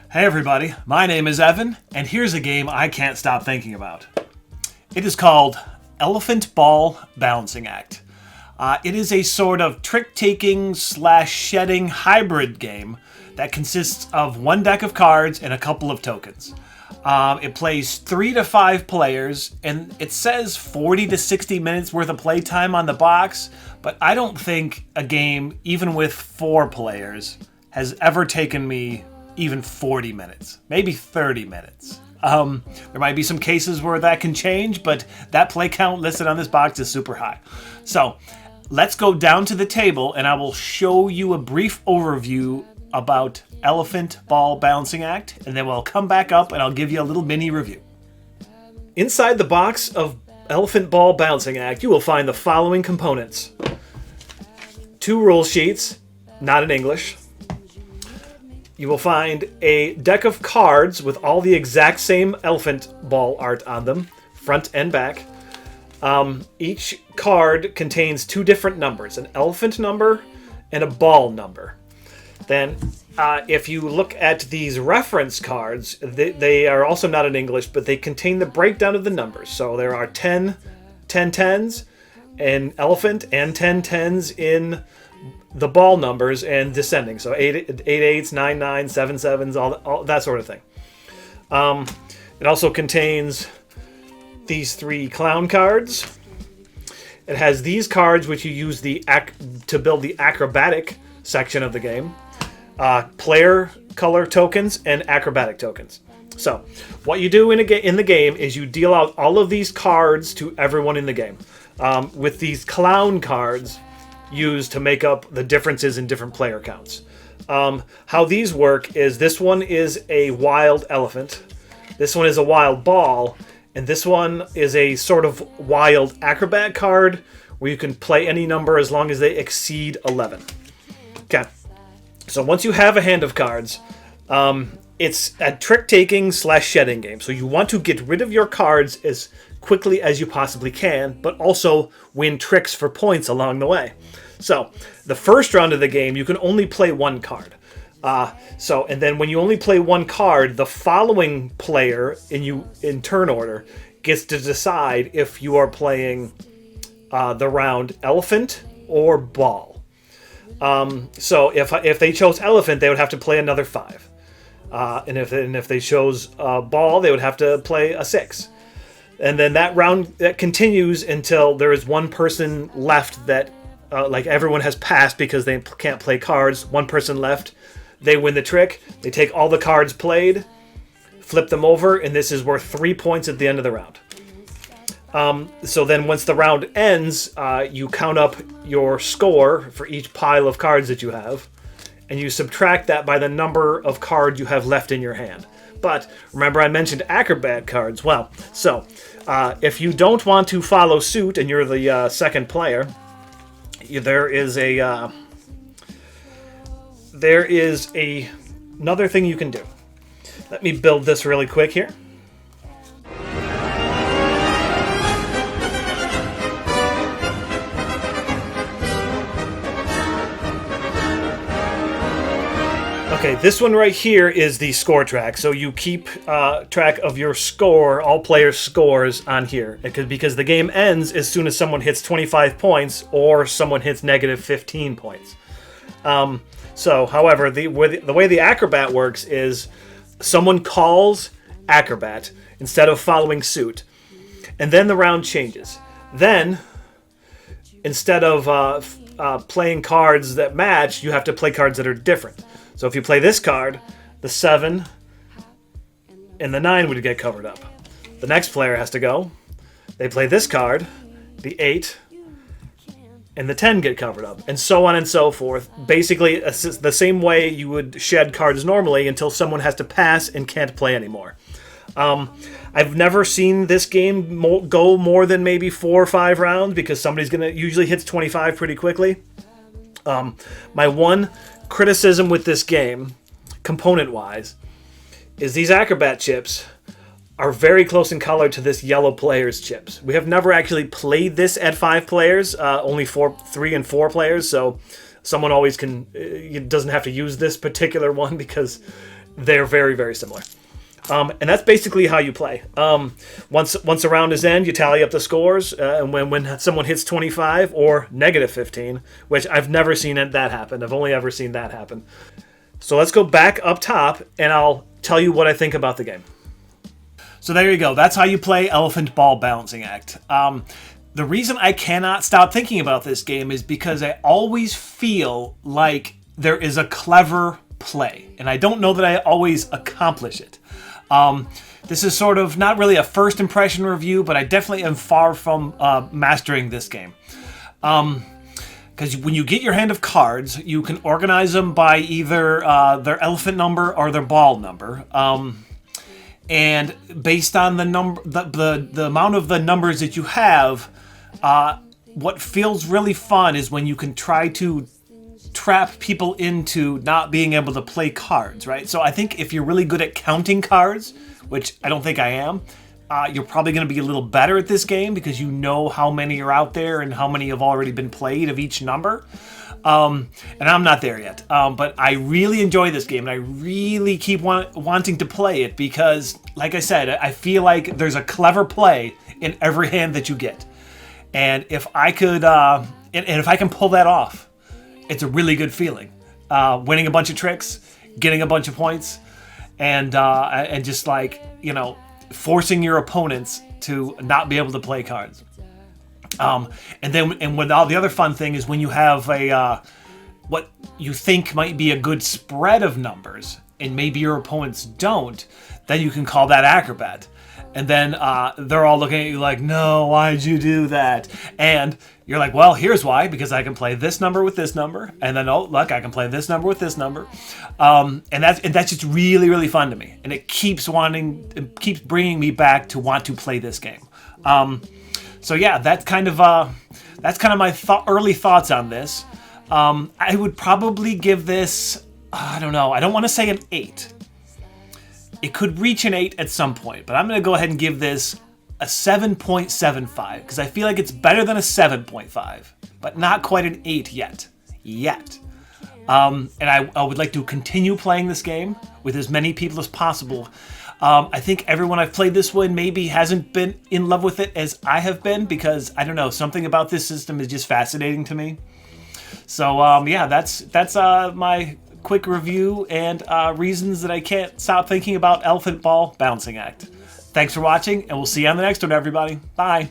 Hey everybody, my name is Evan, and here's a game I can't stop thinking about. It is called Elephant Ball Balancing Act. It is a sort of trick-taking / shedding hybrid game that consists of one deck of cards and a couple of tokens. It plays 3 to 5 players, and it says 40 to 60 minutes worth of playtime on the box, but I don't think a game, even with 4 players, has ever taken me even 40 minutes, maybe 30 minutes. There might be some cases where that can change, but that play count listed on this box is super high. So let's go down to the table and I will show you a brief overview about Elephant Ball Balancing Act, and then we'll come back up and I'll give you a little mini review. Inside the box of Elephant Ball Balancing Act, you will find the following components. 2 rule sheets, not in English. You will find a deck of cards with all the exact same elephant ball art on them, front and back. Each card contains 2 different numbers, an elephant number and a ball number. Then, if you look at these reference cards, they are also not in English, but they contain the breakdown of the numbers. So there are 10 10s in elephant and 10 10s in the ball numbers and descending. So 8 8s, 9 9s, 7 7s, all that sort of thing. It also contains these 3 clown cards. It has these cards which you use to build the acrobatic section of the game. Player color tokens and acrobatic tokens. So what you do in the game is you deal out all of these cards to everyone in the game, with these clown cards used to make up the differences in different player counts. How these work is this one is a wild elephant, this one is a wild ball, and this one is a sort of wild acrobat card where you can play any number as long as they exceed 11. Okay, so once you have a hand of cards, it's a trick-taking / shedding game. So you want to get rid of your cards as quickly as you possibly can, but also win tricks for points along the way. So the first round of the game, you can only play 1 card. And then when you only play 1 card, the following player in turn order gets to decide if you are playing the round elephant or ball. So if they chose elephant, they would have to play another 5. And if they chose ball, they would have to play a 6. And then that round that continues until there is one person left that, like everyone has passed because they can't play cards. One person left, they win the trick. They take all the cards played, flip them over, and this is worth 3 points at the end of the round. So then once the round ends, you count up your score for each pile of cards that you have, and you subtract that by the number of cards you have left in your hand. But remember I mentioned acrobat cards. Well, so if you don't want to follow suit and you're the second player, there is another thing you can do. Let me build this really quick here. Okay, this one right here is the score track. So you keep track of your score, all players' scores on here. Because the game ends as soon as someone hits 25 points or someone hits negative 15 points. However, the way the acrobat works is someone calls acrobat instead of following suit. And then the round changes. Then, instead of playing cards that match, you have to play cards that are different. So if you play this card, the 7 and the 9 would get covered up. The next player has to go. They play this card, the 8, and the 10 get covered up, and so on and so forth. Basically, the same way you would shed cards normally until someone has to pass and can't play anymore. I've never seen this game go more than maybe 4 or 5 rounds because somebody's usually hits 25 pretty quickly. My one criticism with this game, component-wise, is these acrobat chips are very close in color to this yellow player's chips. We have never actually played this at 5 players, only 3 and 4 players, so someone always doesn't have to use this particular one because they're very, very similar. And that's basically how you play. Once a round is end, you tally up the scores, and when someone hits 25 or negative 15, which I've never seen that happen. I've only ever seen that happen. So let's go back up top, and I'll tell you what I think about the game. So there you go. That's how you play Elephant Ball Balancing Act. The reason I cannot stop thinking about this game is because I always feel like there is a clever play, and I don't know that I always accomplish it. This is sort of not really a first impression review, but I definitely am far from mastering this game. Because when you get your hand of cards, you can organize them by either their elephant number or their ball number. And based on the number, the amount of the numbers that you have, what feels really fun is when you can try to trap people into not being able to play cards, right? So I think if you're really good at counting cards, which I don't think I am, you're probably going to be a little better at this game because you know how many are out there and how many have already been played of each number. And I'm not there yet. But I really enjoy this game, and I really keep wanting to play it because, like I said, I feel like there's a clever play in every hand that you get. And if I could, and if I can pull that off, it's a really good feeling. Winning a bunch of tricks, getting a bunch of points, and just like, you know, forcing your opponents to not be able to play cards. And when all the other fun thing is when you have a what you think might be a good spread of numbers, and maybe your opponents don't, then you can call that acrobat. And then they're all looking at you like, no, why'd you do that? And you're like, well, here's why, because I can play this number with this number. And then, oh, look, I can play this number with this number. And that's just really, really fun to me. And it keeps bringing me back to want to play this game. So yeah, that's kind of my early thoughts on this. I would probably give this, I don't know, I don't want to say an 8. It could reach an 8 at some point, but I'm going to go ahead and give this a 7.75 because I feel like it's better than a 7.5, but not quite an 8 yet. And I would like to continue playing this game with as many people as possible. I think everyone I've played this one maybe hasn't been in love with it as I have been because, I don't know, something about this system is just fascinating to me. So, yeah, that's my quick review and reasons that I can't stop thinking about Elephant Ball Balancing Act. Thanks for watching, and we'll see you on the next one, everybody. Bye.